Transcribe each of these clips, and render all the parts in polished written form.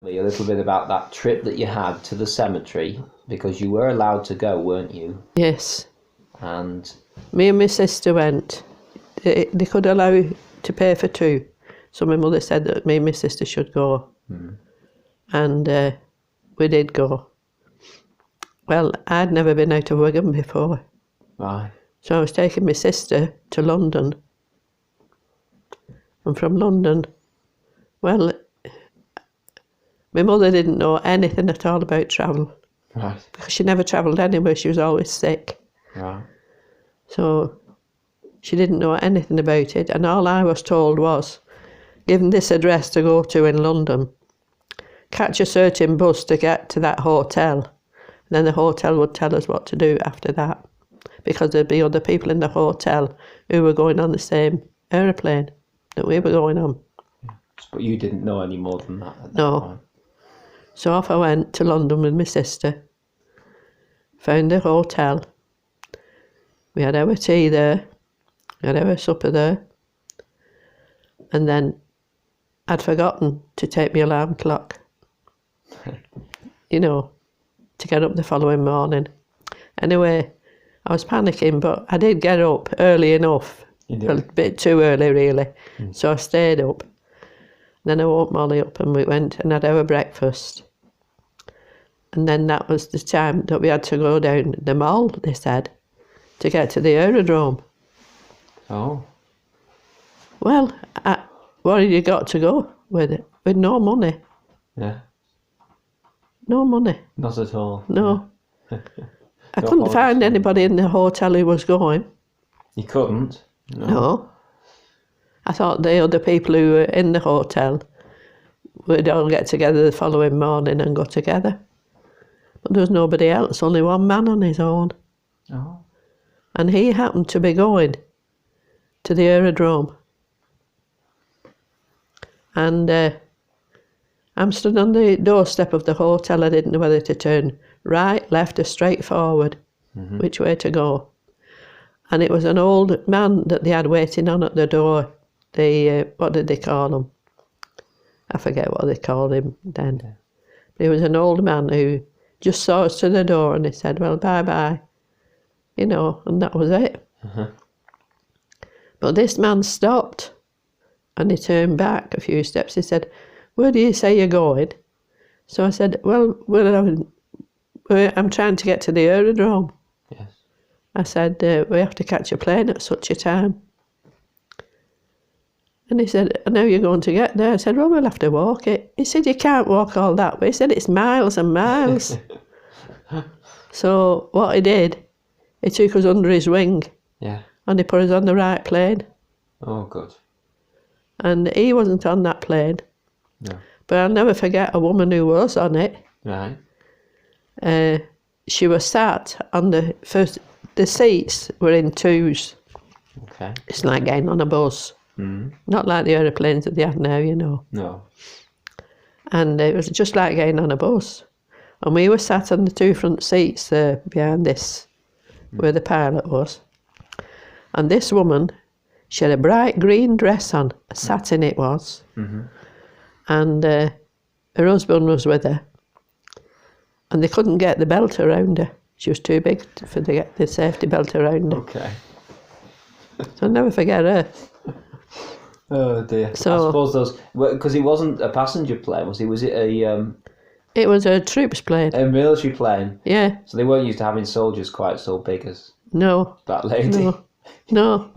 Me a little bit about that trip that you had to the cemetery, because you were allowed to go, weren't you? Yes. And Me and my sister went. They could allow you to pay for two. So my mother said that me and my sister should go. And we did go. Well, I'd never been out of Wigan before. right, So I was taking my sister to London. And from London, well, my mother didn't know anything at all about travel. right, Because she never travelled anywhere, she was always sick. right. So she didn't know anything about it. And all I was told was, given this address to go to in London, catch a certain bus to get to that hotel. And then the hotel would tell us what to do after that. Because there'd be other people in the hotel who were going on the same aeroplane that we were going on. But you didn't know any more than that at that No. point. So off I went to London with my sister. Found a hotel. We had our tea there. We had our supper there. And then I'd forgotten to take my alarm clock. You know, to get up the following morning. Anyway, I was panicking, but I did get up early enough. A bit too early, really. So I stayed up. Then I woke Molly up and we went and had our breakfast. And then that was the time that we had to go down the mall, they said, to get to the aerodrome. Oh. Well, what had you got to go with it? With no money. Yeah. No money. Not at all. No. I couldn't find anybody in the hotel who was going. You couldn't? No. I thought the other people who were in the hotel would all get together the following morning and go together. But there was nobody else, only one man on his own. Oh. And he happened to be going to the aerodrome. And I'm stood on the doorstep of the hotel. I didn't know whether to turn right, left or straight forward, which way to go. And it was an old man that they had waiting on at the door. What did they call him? I forget what they called him then. Yeah. But he was an old man who just saw us to the door and he said, well, bye-bye. You know, and that was it. But this man stopped and he turned back a few steps. He said, where do you say you're going? So I said, well, I'm trying to get to the aerodrome. Yes. I said, we have to catch a plane at such a time. And he said, I know you're going to get there. I said, well, we'll have to walk it. He said, you can't walk all that way. He said, it's miles and miles. So what he did, he took us under his wing. Yeah. And he put us on the right plane. Oh, good. And he wasn't on that plane. No. But I'll never forget a woman who was on it. Right. She was sat on the seats were in twos. Okay. It's like getting on a bus. Not like the aeroplanes that they have now, you know. No. And it was just like getting on a bus. And we were sat on the two front seats there behind this, where the pilot was. And this woman, she had a bright green dress on, a satin it was. And her husband was with her. And they couldn't get the belt around her. She was too big for to get the safety belt around her. Okay. So I'll never forget her. Oh dear. So, I suppose those, because it wasn't a passenger plane, was it? Was it a it was a troops plane. a military plane? Yeah. So they weren't used to having soldiers quite so big as No. that lady. No.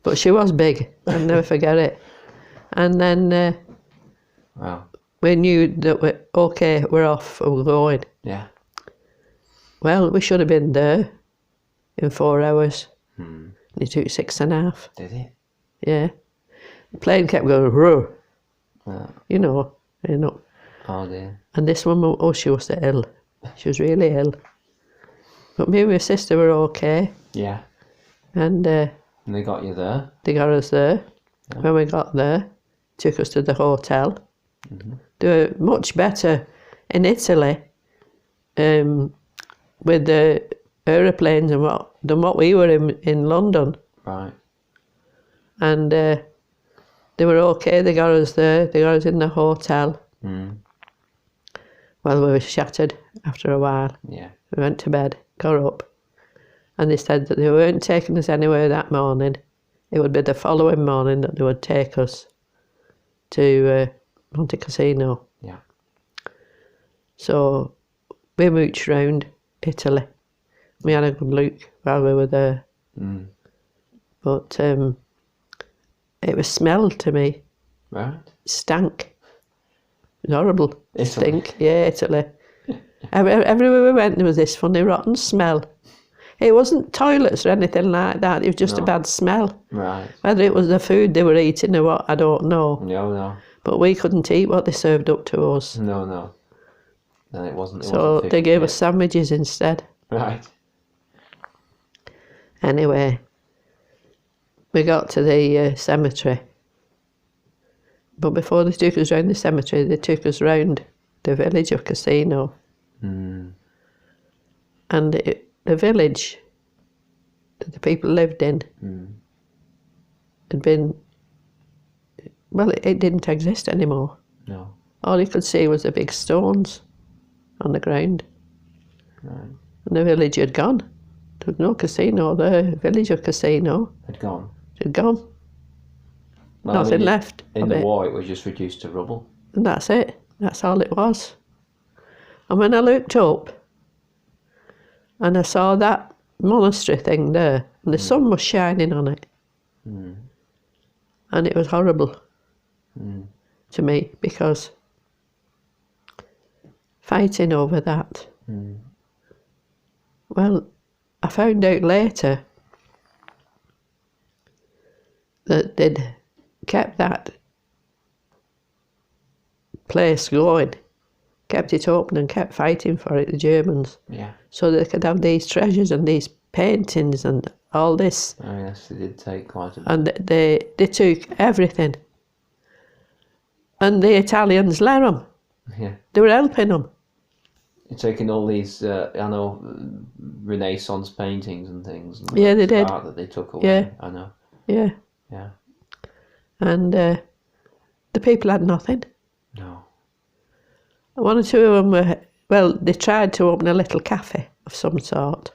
But she was big. I'll never forget it. And then Wow. we knew that we're off, we're going. Yeah. Well, we should have been there in 4 hours. Hmm. It took 6.5. Did it? Yeah. The plane kept going, roar. Oh. You know. Oh dear. And this woman, she was ill. She was really ill. But me and my sister were okay. Yeah. And And they got you there? they got us there. Yeah. When we got there, took us to the hotel. They were much better in Italy with the aeroplanes than what we were in London. Right. And they were okay. They got us there. They got us in the hotel. Well, we were shattered after a while. Yeah. We went to bed, got up, and they said that they weren't taking us anywhere that morning. It would be the following morning that they would take us to Monte Casino. Yeah. So we mooched round Italy. We had a good look while we were there. Mm. But it was smell to me. Right. Stank. It was horrible. Italy. Stink. Yeah, Italy. Everywhere we went, there was this funny rotten smell. It wasn't toilets or anything like that. It was just a bad smell. Right. Whether it was the food they were eating or what, I don't know. No. But we couldn't eat what they served up to us. No. Then it wasn't. So they gave us sandwiches instead. Right. Anyway, we got to the cemetery. But before they took us round the cemetery, they took us round the village of Casino. Mm. And the village that the people lived in had been, well, it didn't exist anymore. No. All you could see was the big stones on the ground. Right. And the village had gone. There was no casino there. The village of Casino Had gone. had gone. Well, Nothing left In of the it. war, it was just reduced to rubble. And that's it. That's all it was. And when I looked up and I saw that monastery thing there, and the sun was shining on it, and it was horrible to me, because fighting over that, well, I found out later that they'd kept that place going, kept it open and kept fighting for it, the Germans. Yeah. So they could have these treasures and these paintings and all this. Oh yes, they did take quite a bit. And they took everything. And the Italians let them. Yeah. They were helping them. You're taking all these, Renaissance paintings and things. And Yeah, they did. Art that they took away. Yeah. I know. Yeah. Yeah. And the people had nothing. No. One or two of them were, well, they tried to open a little cafe of some sort.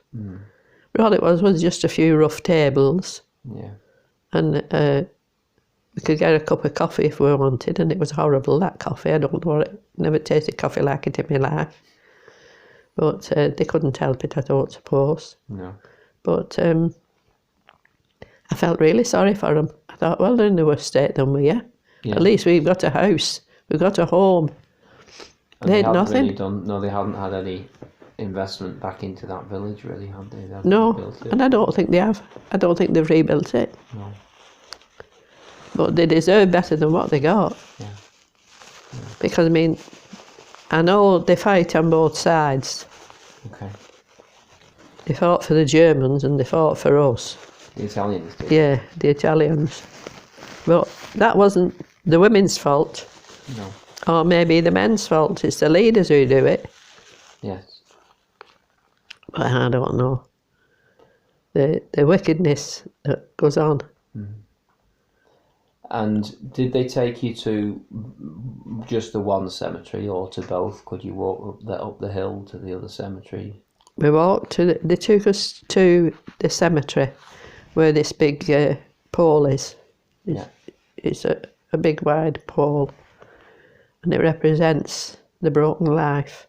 But all it was just a few rough tables. Yeah. And we could get a cup of coffee if we wanted, and it was horrible, that coffee. I don't know what it, never tasted coffee like it in my life. But they couldn't help it, I don't suppose. No. But I felt really sorry for them. I thought, well, they're in the worse state than we are. Yeah. At least we've got a house, we've got a home. And They had hadn't nothing. Really they hadn't had any investment back into that village, really, had they? They hadn't No, rebuilt it. and I don't think they have. I don't think they've rebuilt it. No. But they deserve better than what they got. Yeah. Because, I mean, I know they fight on both sides. Okay. They fought for the Germans and they fought for us. The Italians did. Yeah, the Italians. But that wasn't the women's fault. No. Or maybe the men's fault. It's the leaders who do it. Yes. But I don't know. The wickedness that goes on. And did they take you to just the one cemetery or to both? Could you walk up the hill to the other cemetery? We walked to, they took us to the cemetery where this big pole is. Yeah. It's a big wide pole, and it represents the broken life.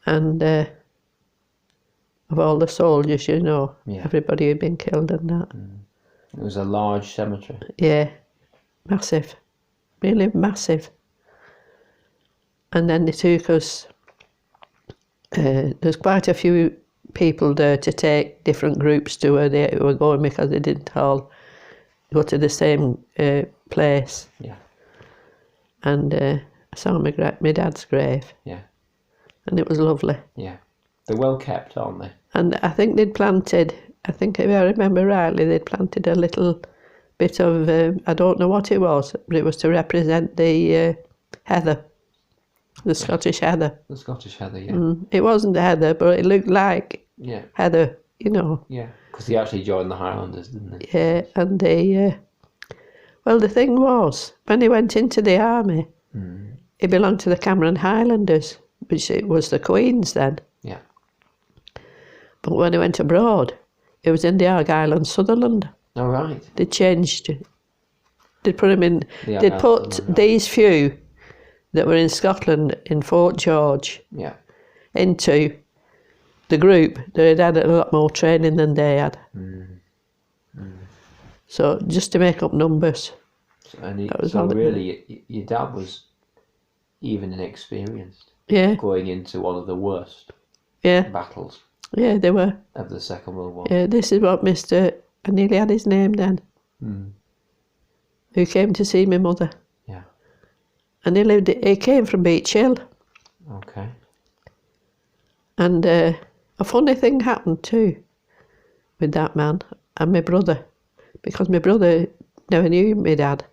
And of all the soldiers, you know, Yeah. everybody who'd been killed and that. It was a large cemetery. Yeah, massive, really massive. And then they took us, there's quite a few people there to take different groups to where they were going, because they didn't all go to the same place. Yeah. And I saw my dad's grave. Yeah. And it was lovely. Yeah. They're well kept, aren't they? And I think they'd planted, I think if I remember rightly, they'd planted a little bit of, I don't know what it was, but it was to represent the heather, the Scottish heather. The Scottish heather, yeah. It wasn't the heather, but it looked like Yeah. heather, you know. Yeah. Because he actually joined the Highlanders, didn't he? Yeah, and they, well, the thing was, when he went into the army, he belonged to the Cameron Highlanders, which it was the Queen's then. Yeah. But when he went abroad, it was in the Argyll and Sutherland. All right. They changed. They'd put him in. The They'd Argyll put Sutherland, these few that were in Scotland in Fort George Yeah. into the group that had a lot more training than they had. So just to make up numbers. And That was so all it- really, your dad was even inexperienced Yeah, going into one of the worst yeah, battles yeah. They were. of the Second World War. Yeah, this is what Mr. I nearly had his name then. Who came to see my mother. Yeah. And he came from Beach Hill. Okay. And a funny thing happened too with that man and my brother, because my brother never knew my dad.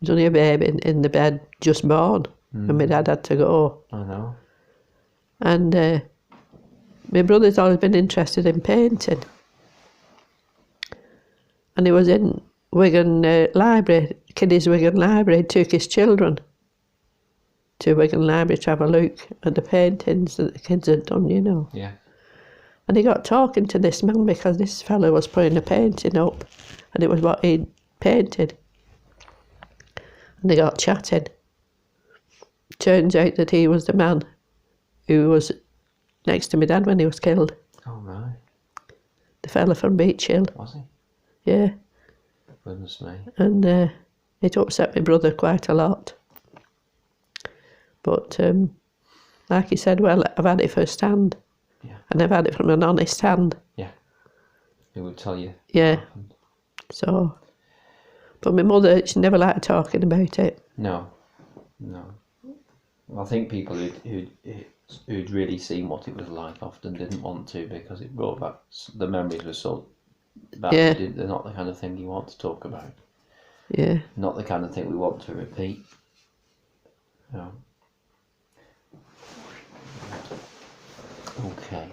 He was only a babe in the bed, just born, when my dad had to go. I know. And my brother's always been interested in painting. And he was in Wigan Library, Kiddy's Wigan Library. He took his children to Wigan Library to have a look at the paintings that the kids had done, you know. Yeah. And he got talking to this man because this fellow was putting a painting up and it was what he'd painted. And they got chatting. Turns out that he was the man who was next to my dad when he was killed. Oh, right. The fella from Beach Hill. Was he? Yeah. Goodness me. And it upset my brother quite a lot. But like he said, well, I've had it first hand. Yeah. And I've had it from an honest hand. Yeah. He would tell you. Yeah. What happened. So, but my mother, she never liked talking about it. No. No. I think people who'd really seen what it was like often didn't want to, because it brought back, the memories were so bad. Yeah. They're not the kind of thing you want to talk about. Yeah. Not the kind of thing we want to repeat. No. Okay.